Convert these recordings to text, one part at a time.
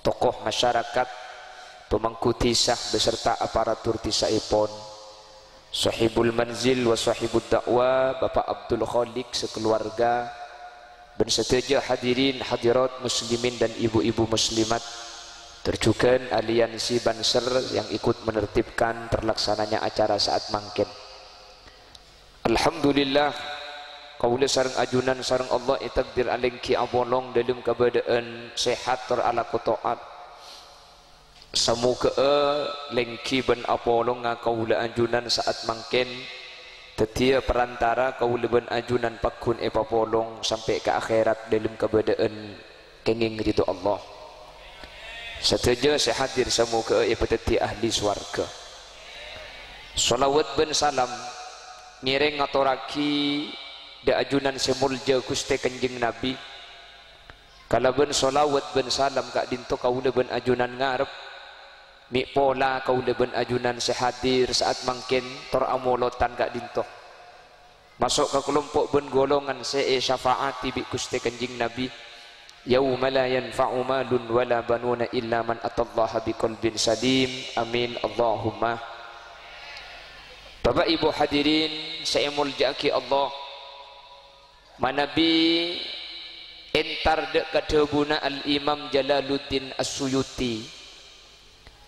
tokoh masyarakat, pemangku tisah beserta aparatur tisaipun, sahibul manzil wa sahibud dakwah Bapak Abdul Khaliq sekeluarga, dan setuju hadirin hadirat muslimin dan ibu-ibu muslimat, terjukan aliansi Banser yang ikut menertibkan terlaksananya acara saat mangkin. Alhamdulillah kaula sareng ajunan sareng Allah itakdir alengki abolong dalam keadaan sehat terala taat. Semoga lengki ben abolong kaula ajunan saat mangkin tetia perantara kaula ben ajunan pakun papolong sampai ke akhirat dalam keadaan kenging ridho Allah. Setuju saya hadir semoga peteti ahli swarga. Salawat ben salam ngiring ngaturaki da ajunan semulja Gusti Kanjeng Nabi. Kalau ben salawat ben salam kak dinto kaula ben ajunan ngarep mi pola kaula ben ajunan sehadir saat mangkin tor amolotan kak dinto masuk ke kelompok ben golongan syafaati bi Gusti Kanjeng Nabi. Yauma la yanfa'u malun wala banuna illa man atallaha biqalbin salim. Amin Allahumma. Bapak Ibu hadirin saya muljaki Allah, manabi entar dek kadebuna al-Imam Jalaluddin As-Suyuti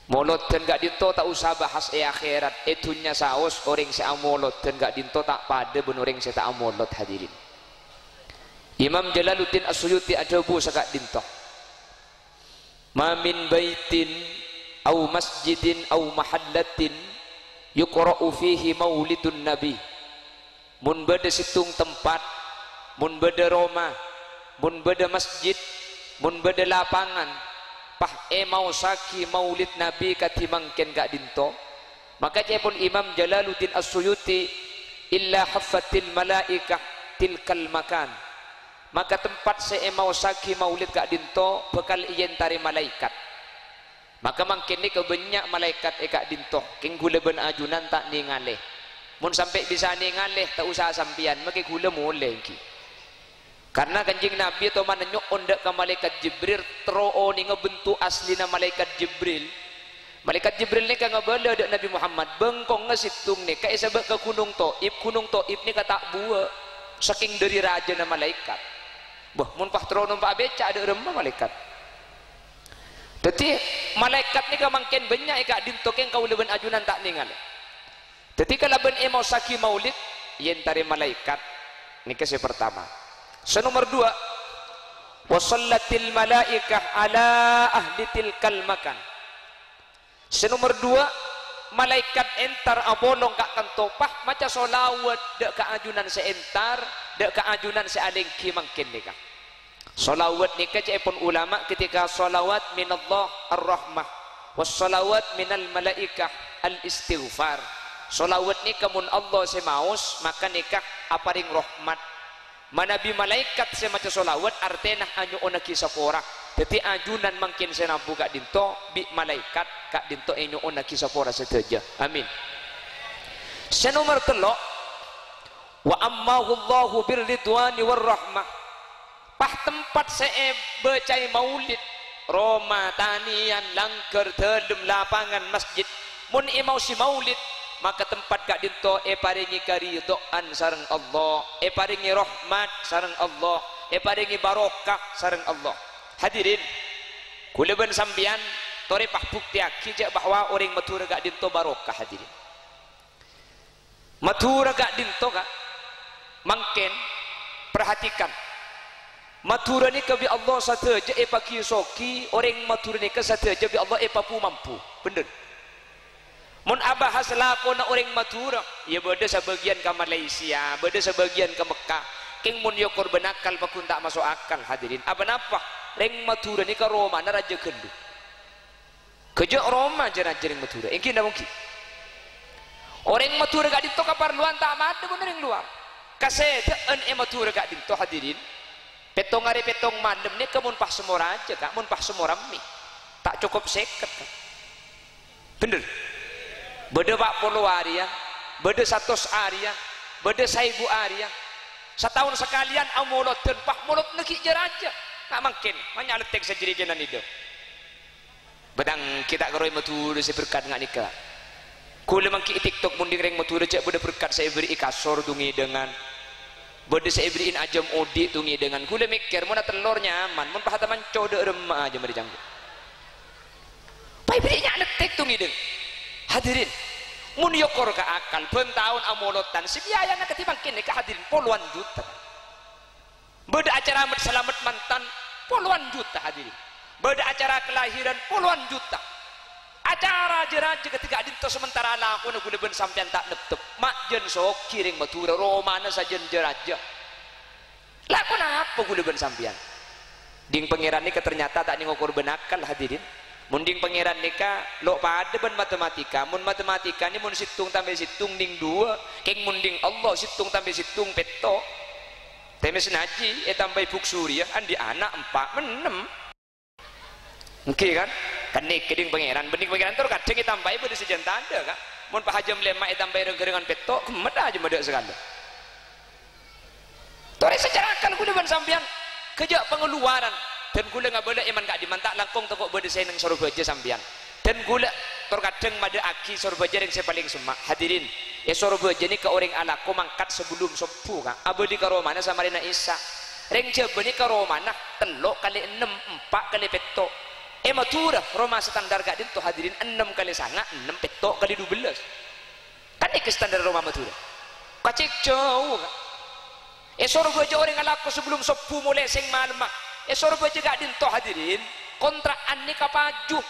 molot dan gak dinto tak usah bahas akhirat itunya saos orang saya molot dan gak dinto tak pada ben orang saya tak molot. Hadirin, Imam Jalaluddin As-Suyuti ada bu sagak dinto ma min baitin au masjidin au mahallatin yuqra'u fihi maulidun nabi. Mun beda situng tempat, mun beda Roma, mun beda masjid, mun beda lapangan pah mau saki maulid nabi kati mangken gak dinto, maka pun Imam Jalaluddin As-Suyuti illa haffatil malaikah tilkal makan, maka tempat saya mau saki maulid gak dinto bekal iyen tari malaikat. Maka mangkin ni kebanyak malaikat kak dinto king gula ben ajunan tak ningaleh. Mun sampai bisa ningaleh tak usah sampian maka gula mulai ki. Karena Kanjeng Nabi atau mana nyok ondak ke malaikat Jibril tro ni ngebentuk aslina malaikat Jibril. Malaikat Jibril ni kan ngebala dak Nabi Muhammad bengkong ngesitung ni kayak sebab ke Gunung Toib ni kata buah saking dari raja na malaikat. Bah mun pah tro numpak beca ada remah malaikat. Jadi malaikat ni kamangken banyak kak dintok yang kau leben ajunan tak ningal. Jadi kalau ben mau saki maulid yen tari malaikat ni kese pertama. Senomor dua wasallatil malaikah ala ahli tilkal makan. Senomor dua malaikat entar abolong kak kantopah maca solawat dek ke ajunan seentar dek ke ajunan sealengki mangken ni kak. Salawat ni pun ulama ketika salawat minallah ar-rahmah was salawat minal malaikah al-istighfar. Salawat ni kamun Allah semaus maka nikah aparing rahmat. Manabi malaikat semaca salawat artena anyo onaki sapora. Jadi ajunan mangkin senabu kak dinto bi malaikat kak dinto enyo onaki sapora seteja. Amin. Senomor telok wa ammahu Allahu birridwani war rahmah. Pah tempat saya becai maulid Roma tanian langker telem lapangan masjid mun imau si maulid maka tempat kak dinto paringi karidhoan sareng Allah paringi rahmat sareng Allah paringi barokah sareng Allah. Hadirin kula ben sambian tore pah bukti aki bahwa orang matura kak dinto barokah. Hadirin matura kak dinto kak mangken perhatikan matura ni ke bi Allah sateja paki soki orang matura ni ke sateja bi Allah papu mampu bener. Mun abahas lakona orang matura ya beda sebagian ke Malaysia beda sebagian ke Mekah king mun yo korban akal pakun tak masuk akal. Hadirin apa napa reng matura ni ke Roma na raja kendu kejo Roma je raja reng matura engki ndak mungkin orang matura gak dinto kaparluan tak ada bener yang luar kasedeun matura gak dinto. Hadirin petong hari petong malam ni kemun pah semora aja kak mun pah semora mi tak cukup seket kak bener beda 40 hari ya beda 100 hari ya beda 1000 hari ya setahun sekalian amulot dan pah mulot neki jeraja nggak mungkin hanya letek sejadi jenan itu bedang kita keroi matur saya berkat nggak nikah kule mangki tiktok munding reng matur cek beda berkat saya beri kasor tungi dengan beda saya beriin ajam odi tungi dengan kule mikir mau telurnya aman mau pahataman code remah aja mereka pai berinya letek tungi deng hadirin mun yokor ka akal bentahun amolotan si biayana ketimbang kini ka hadirin puluhan juta beda acara selamat mantan puluhan juta hadirin beda acara kelahiran puluhan juta acara jeraja ketika dinto sementara laku nak gula ben sampean tak netep mak jen sok kiring matura romana sajen jeraja laku apa gula ben sampean ding pangeran ni ternyata tak ngokor benakal hadirin munding pangeran nika lo pada ben matematika mun matematika ni mun situng tambah situng ding dua keng munding Allah situng tambah situng peto temes naji tambah buk surya andi anak 4 6 oke kan kan nih keding pangeran bening pangeran tur kadang ditambahi beda sejen tanda kan mun pak hajam lemak ditambahi dengan peto kemet aja medek sekali tore secara akal gula ban sampean kejak pengeluaran dan gula nggak boleh iman gak dimantak langkong tokok beda saya neng sorbaja sampean dan gula tur kadang mada aki sorbaja yang saya paling semak hadirin ya sorbaja ni ke orang anakku mangkat sebelum sepuh kan abadi karo mana sama Rina Isa reng jebeni karo mana telok kali 6 4 kali peto matura Roma standar gak dinto hadirin 6 kali sanga 6 petok kali 12 kan ini standar Roma matura kacik jauh kan sorba aja orang ngalaku sebelum sepuh mulai sing malma sorba aja gak dinto hadirin kontraan ni kapaju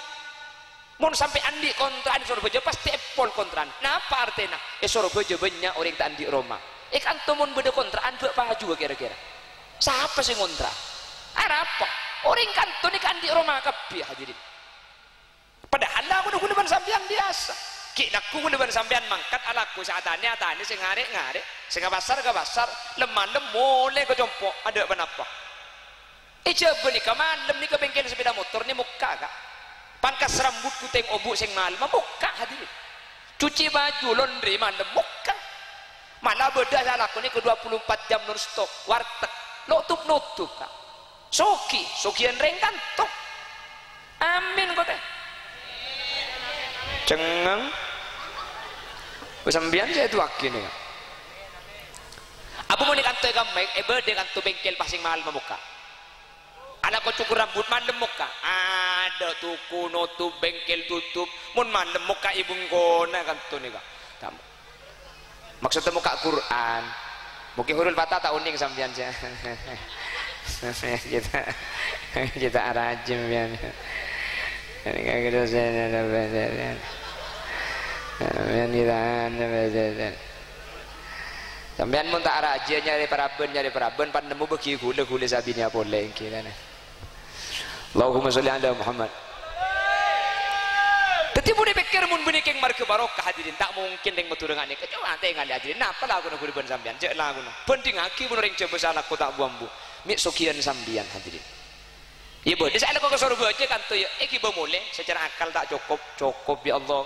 mau sampai andi kontraan sorba aja pasti epol kontraan napa artinya sorba aja banyak orang tak andi Roma kan temun beda kontraan buat paju kira-kira siapa sih kontra apa orang kantor ni kan di Roma kapi hadirin padahal aku udah gunakan sampean biasa kinaku gunakan sampean mangkat alaku saatane atane sing ngarek sing basar lemah lemole ke jompo ada apa coba nih malam nih ke bengkel sepeda motor ni muka kak pangkas rambut kuteng obuk sing malam muka hadirin cuci baju laundry malam muka malah beda alaku ni ke 24 jam non stop warteg nutup kak sokian reng kantok amin kok teh cengang sampean saya tuakin ya abu mau ni kanto gamay berde kanto bengkel pasing mahal memuka anak ko cukur rambut mandem muka ada tuku nutup bengkel tutup mun mandem muka ibung kona kanto ni kamu maksudnya muka Quran mungkin huruf fatah tak uning sampean saya kita arajim ya kita sampean mun tak arajim nyari paraben pan nemu bagi gula sabinya boleh kita Allahumma sholli ala Muhammad tetapi boleh pikir mun benih keng marke barokah hadirin tak mungkin deng metu dengan ni kecuali ante ngali hadirin napa lah aku nak kuliban sampean cek lah aku penting aki mun ring coba salah aku tak buambu mik sokian sambian hadirin ya boleh saya nak ke surga aja kan tu ya iki boleh secara akal tak cukup ya Allah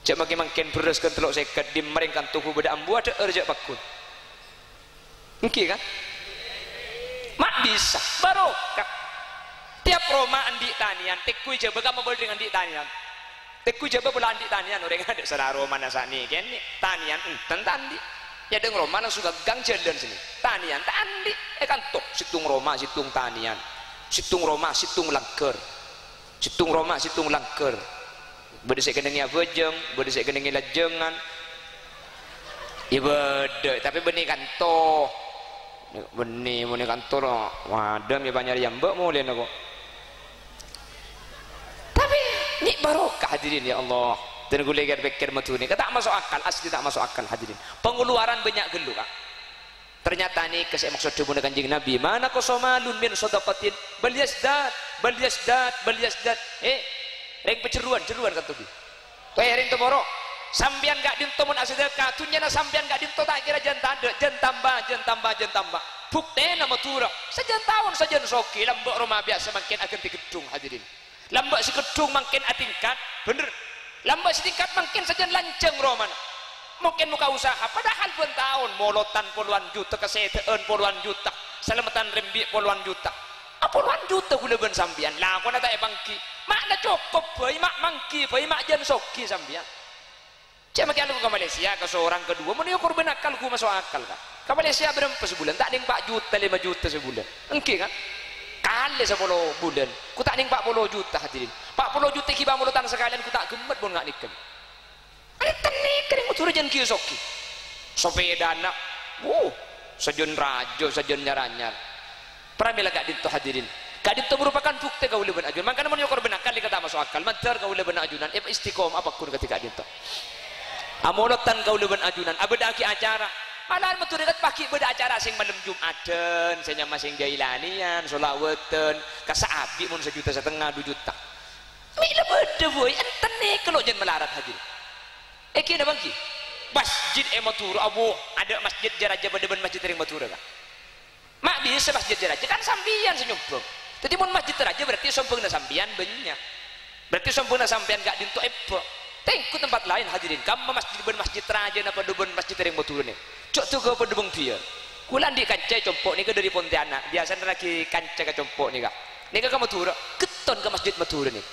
cek makin beres kan telok seket di meringkan tubuh beda ambu ada erjak pakun iki kan mak bisa barokah tiap Roma andi tanian tekui coba kamu boleh dengan andi tanian tekui coba boleh andi tanian orang ada saudara Roma nasani kan tanian tentang andi ya deng Roma nang suka gang jalan sini tanian tandi kan tok situng Roma situng tanian situng Roma situng langker situng Roma situng langker beda saya keningnya bejeng beda saya keningnya lajengan ya beda tapi benih kantor benih kantor wadam ya banyak yang mbak mulai nako tapi ini barokah hadirin ya Allah dan gue lihat pikir matuni tak masuk akal asli tak masuk akal hadirin pengeluaran banyak gelu kak ternyata nih kesek maksud dengan kanjeng Nabi mana kosomalun min sodaqatin bal yasdad reng penceruan kan tuh reng tomorok sambian gak dinto mun asedekah tunyana sambian gak dinto tak kira jan tambah bukti nama turah sejan tahun sejan soki lambak rumah biasa makin akan di gedung hadirin lambak si gedung makin atingkat bener lambat sedikit makin saja lanceng roman mungkin muka usaha padahal pun tahun molotan puluhan juta kesehatan puluhan juta selamatan rembi puluhan juta puluhan juta gula ben sambian lah aku nak bangki makna cukup bayi mak mangki bayi mak jan soki sambian cek makin aku ke Malaysia ke seorang kedua mau nyukur benakal aku masuk akal kan ke Malaysia berapa sebulan tak ada 4 juta 5 juta sebulan engke kan kali 10 bulan ku tak ada 40 juta hadirin 40 juta kibah mulutan sekalian ku tak gemet pun gak nikah ini nikah yang utur jan kiyosoki sepeda anak sejun rajo sejun nyaranyar pramila gak dinto hadirin gak dinto merupakan bukti kau leban ajunan makanya menyokor benakal dikata masuk akal mantar kau leban ajunan istiqom apapun ketika dinto amolotan kau leban ajunan abedaki acara malah betul dekat pagi beda acara sing malam Jumatan saya masing jailanian solawatan kasaabi mun 1,5 juta 2 juta mila beda boy enten nih kalau jangan melarat hadirin kena bangki masjid Matura abu ada masjid jaraja bedeban masjid ring Matura kan mak bisa masjid jaraja kan sambian senyumpung jadi mun masjid raja berarti sompengna sambian banyak berarti sompengna sambian gak dinto tengku tempat lain hadirin kamu masjid raja napa deban masjid ring Matura nih cok tuh ke pedebeng dia kulan di kancai compok nih ke dari Pontianak biasanya lagi kancai ke compok nih kak nih ke Matura keton ke masjid Matura nih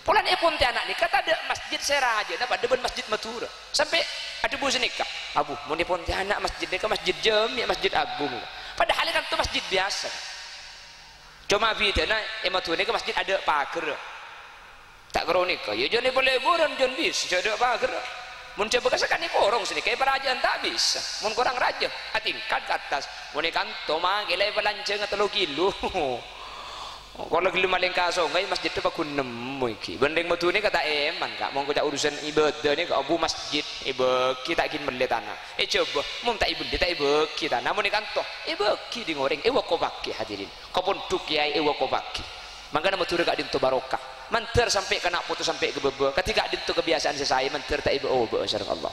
pulan Pontianak nih kata ada masjid seraja napa deban masjid Matura sampai ada bus nikah abu mau di Pontianak masjid ke masjid Jami masjid Agung padahal kan itu masjid biasa cuma beda nah Matura nih ke masjid ada pagar tak kronika ya jangan boleh boran jangan bisa ada pagar mun coba kasakan ni korong sini kayak perajaan tak bisa mun korang raja tingkat ke atas mun ikan toma gilai belanceng atau kilo kalau gila maling kasong ngay masjid itu aku nemu iki banding matu ni kata eman kak mau kerja urusan ibadah ni kak abu masjid ibu kita ingin melihat tanah coba mau tak ibu tak ibu kita namun ikan toh ibu ki di ngoreng ibu kau pakai hadirin kau pun duk kiai ibu kau pakai makanya matu kak dinto barokah manter sampai kena putus sampai ke bebe ketika dinto kebiasaan sesuai manter tak ibu oh bersama Allah